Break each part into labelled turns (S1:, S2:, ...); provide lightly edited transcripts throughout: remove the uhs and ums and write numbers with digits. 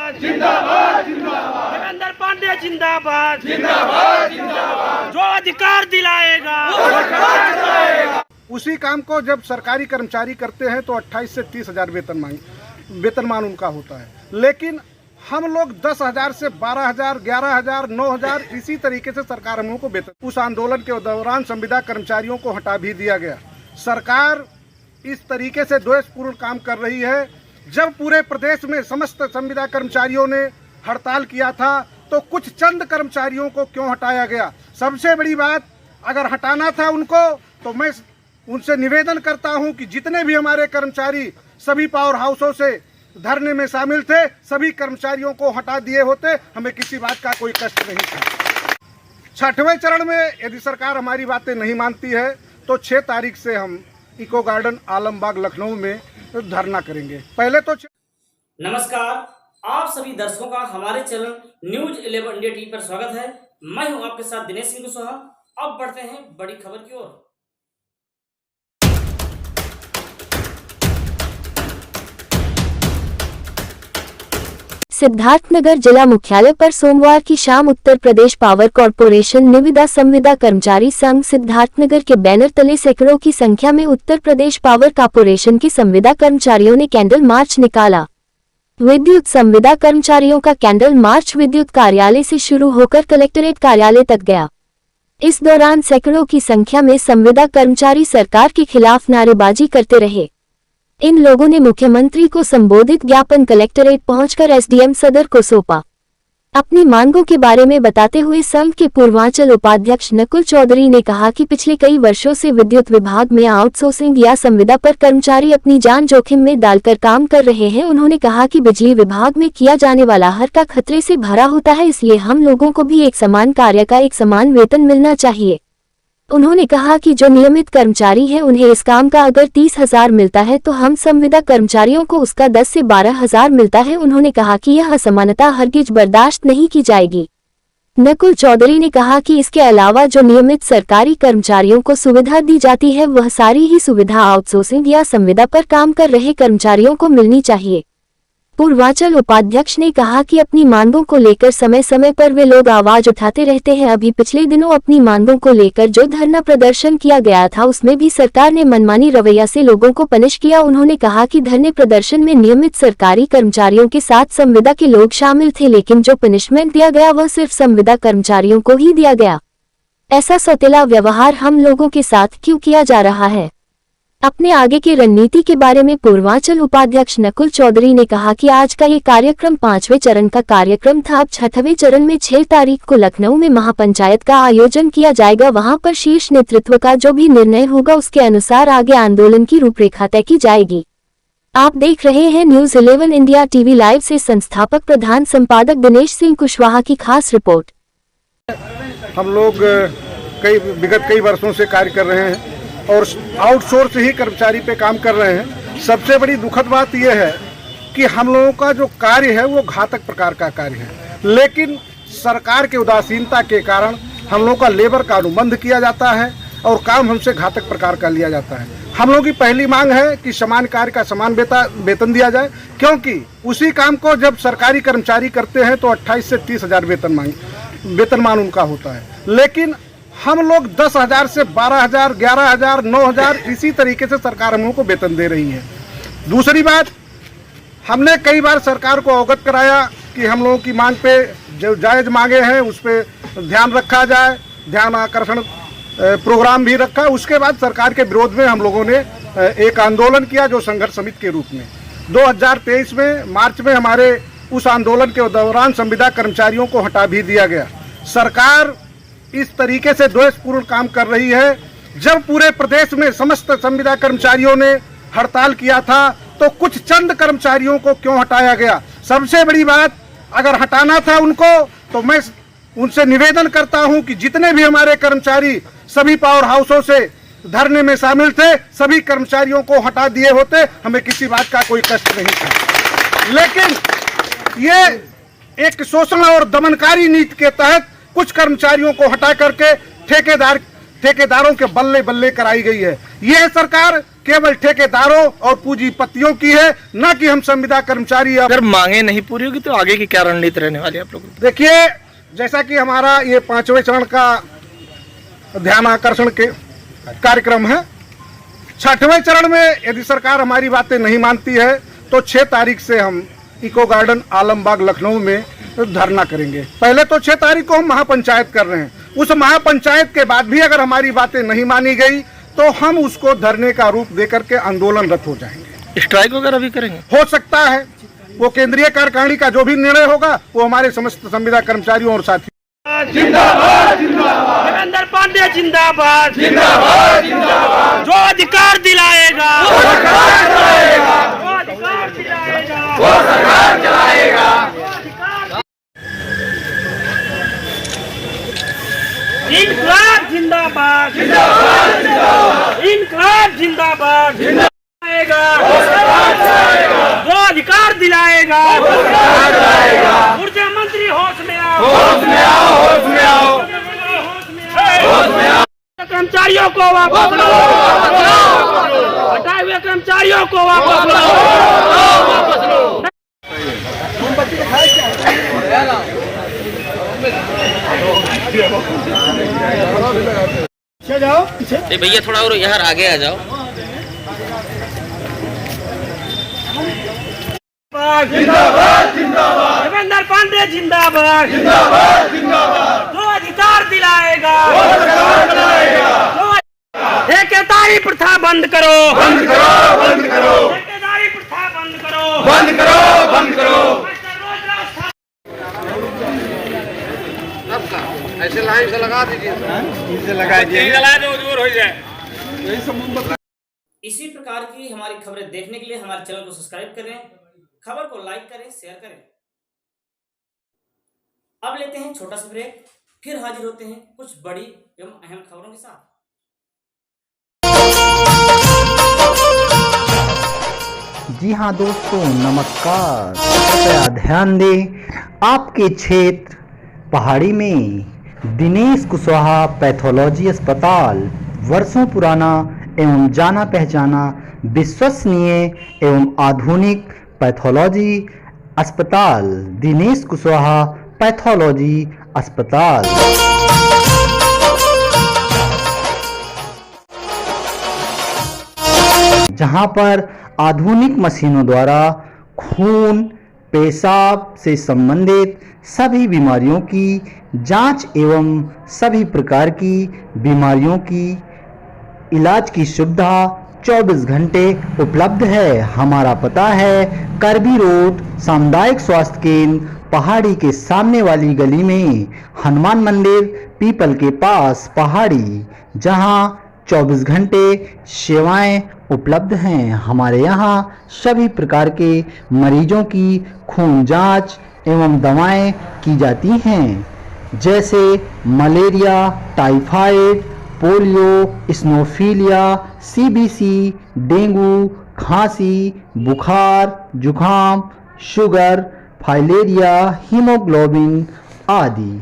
S1: जिंदाबाद जिंदाबाद जिंदाबाद, देवेंद्र पांडे जिंदाबाद जिंदाबाद जिंदाबाद, जो अधिकार दिलाएगा वो सरकार चलाएगा।
S2: उसी काम को जब सरकारी कर्मचारी करते हैं तो 28 से 30 हजार वेतनमान उनका होता है, लेकिन हम लोग 10,000 से 12,000, 11,000, 9,000 इसी तरीके से सरकार हम लोगों को वेतन। उस आंदोलन के दौरान संविदा कर्मचारियों को हटा भी दिया गया। सरकार इस तरीके से द्वेषपूर्ण काम कर रही है। जब पूरे प्रदेश में समस्त संविदा कर्मचारियों ने हड़ताल किया था तो कुछ चंद कर्मचारियों को क्यों हटाया गया? सबसे बड़ी बात, अगर हटाना था उनको तो मैं उनसे निवेदन करता हूं कि जितने भी हमारे कर्मचारी सभी पावर हाउसों से धरने में शामिल थे, सभी कर्मचारियों को हटा दिए होते, हमें किसी बात का कोई कष्ट नहीं था। 6वें चरण में यदि सरकार हमारी बातें नहीं मानती है तो 6 तारीख से हम इको गार्डन आलमबाग लखनऊ में धरना करेंगे। पहले तो
S3: नमस्कार, आप सभी दर्शकों का हमारे चैनल न्यूज 11 इंडिया टीवी पर स्वागत है। मैं हूं आपके साथ दिनेश सिंह कुशवाहा। अब बढ़ते हैं बड़ी खबर की ओर।
S4: सिद्धार्थनगर जिला मुख्यालय पर सोमवार की शाम उत्तर प्रदेश पावर कॉर्पोरेशन निविदा संविदा कर्मचारी संघ सिद्धार्थनगर के बैनर तले सैकड़ों की संख्या में उत्तर प्रदेश पावर कॉर्पोरेशन की संविदा कर्मचारियों ने कैंडल मार्च निकाला। विद्युत संविदा कर्मचारियों का कैंडल मार्च विद्युत कार्यालय से शुरू होकर कलेक्टरेट कार्यालय तक गया। इस दौरान सैकड़ों की संख्या में संविदा कर्मचारी सरकार के खिलाफ नारेबाजी करते रहे। इन लोगों ने मुख्यमंत्री को संबोधित ज्ञापन कलेक्टरेट पहुंचकर एसडीएम सदर को सौंपा। अपनी मांगों के बारे में बताते हुए संघ के पूर्वांचल उपाध्यक्ष नकुल चौधरी ने कहा कि पिछले कई वर्षों से विद्युत विभाग में आउटसोर्सिंग या संविदा पर कर्मचारी अपनी जान जोखिम में डालकर काम कर रहे हैं। उन्होंने कहा कि बिजली विभाग में किया जाने वाला हर का खतरे से भरा होता है, इसलिए हम लोगों को भी एक समान कार्य का एक समान वेतन मिलना चाहिए। उन्होंने कहा कि जो नियमित कर्मचारी हैं उन्हें इस काम का अगर 30,000 मिलता है तो हम संविदा कर्मचारियों को उसका 10 से 12,000 मिलता है। उन्होंने कहा कि यह असमानता हरगिज बर्दाश्त नहीं की जाएगी। नकुल चौधरी ने कहा कि इसके अलावा जो नियमित सरकारी कर्मचारियों को सुविधा दी जाती है वह सारी ही सुविधा आउटसोर्सिंग या संविदा पर काम कर रहे कर्मचारियों को मिलनी चाहिए। पूर्वांचल उपाध्यक्ष ने कहा कि अपनी मांगों को लेकर समय समय पर वे लोग आवाज उठाते रहते हैं। अभी पिछले दिनों अपनी मांगों को लेकर जो धरना प्रदर्शन किया गया था उसमें भी सरकार ने मनमानी रवैया से लोगों को पनिश किया। उन्होंने कहा कि धरने प्रदर्शन में नियमित सरकारी कर्मचारियों के साथ संविदा के लोग शामिल थे, लेकिन जो पनिशमेंट दिया गया वह सिर्फ संविदा कर्मचारियों को ही दिया गया। ऐसा सौतेला व्यवहार हम लोगों के साथ क्यों किया जा रहा है? अपने आगे की रणनीति के बारे में पूर्वांचल उपाध्यक्ष नकुल चौधरी ने कहा कि आज का ये कार्यक्रम 5वें चरण का कार्यक्रम था। अब 6वें चरण में 6 तारीख को लखनऊ में महापंचायत का आयोजन किया जाएगा। वहां पर शीर्ष नेतृत्व का जो भी निर्णय होगा उसके अनुसार आगे आंदोलन की रूपरेखा तय की जाएगी। आप देख रहे हैं न्यूज 11 इंडिया टीवी लाइव से संस्थापक प्रधान संपादक दिनेश सिंह कुशवाहा की खास रिपोर्ट।
S2: हम लोग विगत कई वर्षों से कार्य कर रहे हैं और आउटसोर्स ही कर्मचारी पे काम कर रहे हैं। सबसे बड़ी दुखद बात यह है कि हम लोगों का जो कार्य है वो घातक प्रकार का कार्य है, लेकिन सरकार के उदासीनता के कारण हम लोगों का लेबर का अनुबंध किया जाता है और काम हमसे घातक प्रकार का लिया जाता है। हम लोगों की पहली मांग है कि समान कार्य का समान वेतन दिया जाए, क्योंकि उसी काम को जब सरकारी कर्मचारी करते हैं तो 28 से 30 हजार वेतनमान उनका होता है, लेकिन हम लोग 10,000 से 12,000, 11,000, 9,000 इसी तरीके से सरकार हम लोगों को वेतन दे रही है। दूसरी बात, हमने कई बार सरकार को अवगत कराया कि हम लोगों की मांग पे जो जायज़ मांगे हैं उस पर ध्यान रखा जाए, ध्यान आकर्षण प्रोग्राम भी रखा। उसके बाद सरकार के विरोध में हम लोगों ने एक आंदोलन किया जो संघर्ष समिति के रूप में 2023 में मार्च में हमारे उस आंदोलन के दौरान संविदा कर्मचारियों को हटा भी दिया गया। सरकार इस तरीके से द्वेषपूर्ण काम कर रही है। जब पूरे प्रदेश में समस्त संविदा कर्मचारियों ने हड़ताल किया था तो कुछ चंद कर्मचारियों को क्यों हटाया गया? सबसे बड़ी बात, अगर हटाना था उनको तो मैं उनसे निवेदन करता हूं कि जितने भी हमारे कर्मचारी सभी पावर हाउसों से धरने में शामिल थे, सभी कर्मचारियों को हटा दिए होते, हमें किसी बात का कोई कष्ट नहीं था। लेकिन ये एक शोषण और दमनकारी नीति के तहत कुछ कर्मचारियों को हटा करके ठेकेदारों के बल्ले बल्ले कराई गई है। यह सरकार केवल ठेकेदारों और पूंजीपतियों की है, न कि हम संविदा कर्मचारी।
S5: अगर मांगे नहीं पूरी होगी तो आगे की क्या रणनीति रहने वाली है आप लोगों की?
S2: देखिए, जैसा कि हमारा ये 5वें चरण का ध्यान आकर्षण के कार्यक्रम है, 6वें चरण में यदि सरकार हमारी बातें नहीं मानती है तो 6 तारीख से हम इको गार्डन आलमबाग लखनऊ में धरना करेंगे। पहले तो 6 तारीख को हम महापंचायत कर रहे हैं, उस महापंचायत के बाद भी अगर हमारी बातें नहीं मानी गई तो हम उसको धरने का रूप देकर के आंदोलनरत हो जाएंगे।
S5: स्ट्राइक वगैरह भी करेंगे?
S2: हो सकता है, वो केंद्रीय कार्यकारिणी का जो भी निर्णय होगा वो हमारे समस्त संविदा कर्मचारियों और साथियों।
S1: जिंदाबाद जिंदाबाद, देवेंद्र पांडे जिंदाबाद जिंदाबाद जिंदाबाद, जो अधिकार दिलाएगा वो सरकार चलाएगा, जो अधिकार दिलाएगा वो सरकार चलाएगा। इनकलाब जिंदाबाद जिंदाबाद जिंदाबाद, इनकलाब जिंदाबाद जिंदाबाद, वो सरकार चलाएगा, जो अधिकार दिलाएगा वो सरकार चलाएगा। ऊर्जा मंत्री होश में आओ, होश में आओ, होश में आओ, होश में आओ। कर्मचारियों को वापस लो, हटाए हुए कर्मचारियों को वापस लो, वापस लो।
S5: भैया थोड़ा और यार आगे आ जाओ।
S1: जिंदाबाद जिंदाबाद, देवेंद्र पांडे जिंदाबाद जिंदाबाद जिंदाबाद, जो अधिकार दिलाएगा वो सरकार चलाएगा। ठेकेदारी प्रथा बंद करो, बंद करो, बंद करो, ठेकेदारी प्रथा बंद करो, बंद करो, बंद करो।
S2: ऐसे लाइन से लगा दीजिए, इसे लगा दीजिए,
S1: लगा दो, दूर हो जाए।
S3: इसी प्रकार की हमारी खबरें देखने के लिए हमारे चैनल को सब्सक्राइब करें, खबर को लाइक करें, शेयर करें। अब लेते हैं छोटा सा ब्रेक, फिर हाजिर होते हैं कुछ बड़ी एवं अहम खबरों के साथ।
S6: जी हाँ दोस्तों, नमस्कार। कृपया ध्यान दें, आपके क्षेत्र पहाड़ी में दिनेश कुशवाहा पैथोलॉजी अस्पताल, वर्षों पुराना एवं जाना पहचाना विश्वसनीय एवं आधुनिक पैथोलॉजी अस्पताल, दिनेश कुशवाहा पैथोलॉजी अस्पताल। जहां पर आधुनिक मशीनों द्वारा खून, पेशाब से संबंधित सभी बीमारियों की जांच एवं सभी प्रकार की बीमारियों की इलाज की सुविधा 24 घंटे उपलब्ध है। हमारा पता है करबी रोड, सामुदायिक स्वास्थ्य केंद्र, पहाड़ी के सामने वाली गली में, हनुमान मंदिर पीपल के पास, पहाड़ी, जहां 24 घंटे सेवाएं उपलब्ध हैं। हमारे यहाँ सभी प्रकार के मरीजों की खून जांच एवं दवाएं की जाती हैं, जैसे malaria, typhoid, polio, eosinophilia, CBC, dengue, खांसी, बुखार, जुखाम, शुगर, फाइलेरिया, हीमोग्लोबिन आदि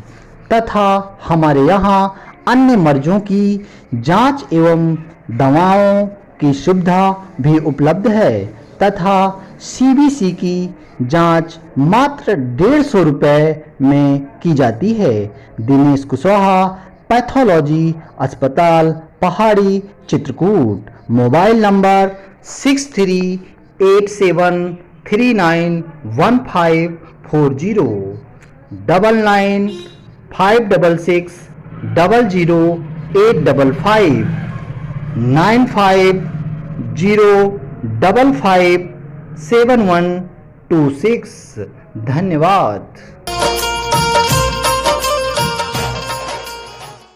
S6: तथा हमारे यहाँ अन्य मर्जों की जांच एवं दवाओं की सुविधा भी उपलब्ध है तथा सीबीसी की जांच मात्र 150 रुपये में की जाती है। दिनेश कुशवाहा पैथोलॉजी अस्पताल, पहाड़ी, चित्रकूट। Mobile number 6387391540, 9956600855, 9505572126। धन्यवाद।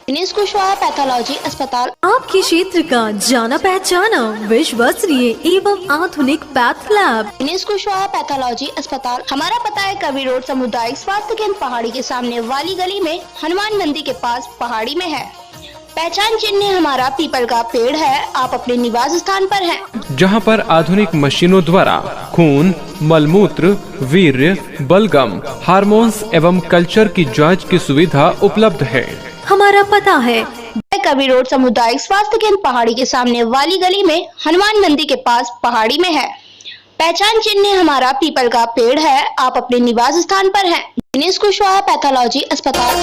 S7: दिनेश कुशवाहा पैथोलॉजी अस्पताल,
S8: आपके क्षेत्र का जाना पहचाना विश्वसनीय एवं आधुनिक path lab.
S7: Dinesh Kushwaha pathology अस्पताल, हमारा पता है करबी रोड, सामुदायिक स्वास्थ्य केंद्र, पहाड़ी के सामने वाली गली में, हनुमान मंदिर के पास, पहाड़ी में है। पहचान चिन्ह हमारा पीपल का पेड़ है। आप अपने निवास स्थान पर हैं,
S9: जहां पर आधुनिक मशीनों द्वारा खून, मलमूत्र, वीर्य, बलगम, हार्मोन्स एवं कल्चर की जांच की सुविधा उपलब्ध है।
S8: हमारा पता है
S7: कवि रोड सामुदायिक स्वास्थ्य केंद्र पहाड़ी के सामने वाली गली में हनुमान मंदिर के पास पहाड़ी में है। पहचान चिन्ह हमारा पीपल का पेड़ है। आप अपने निवास स्थान पर हैं। दिनेश कुशवाहा पैथोलॉजी अस्पताल।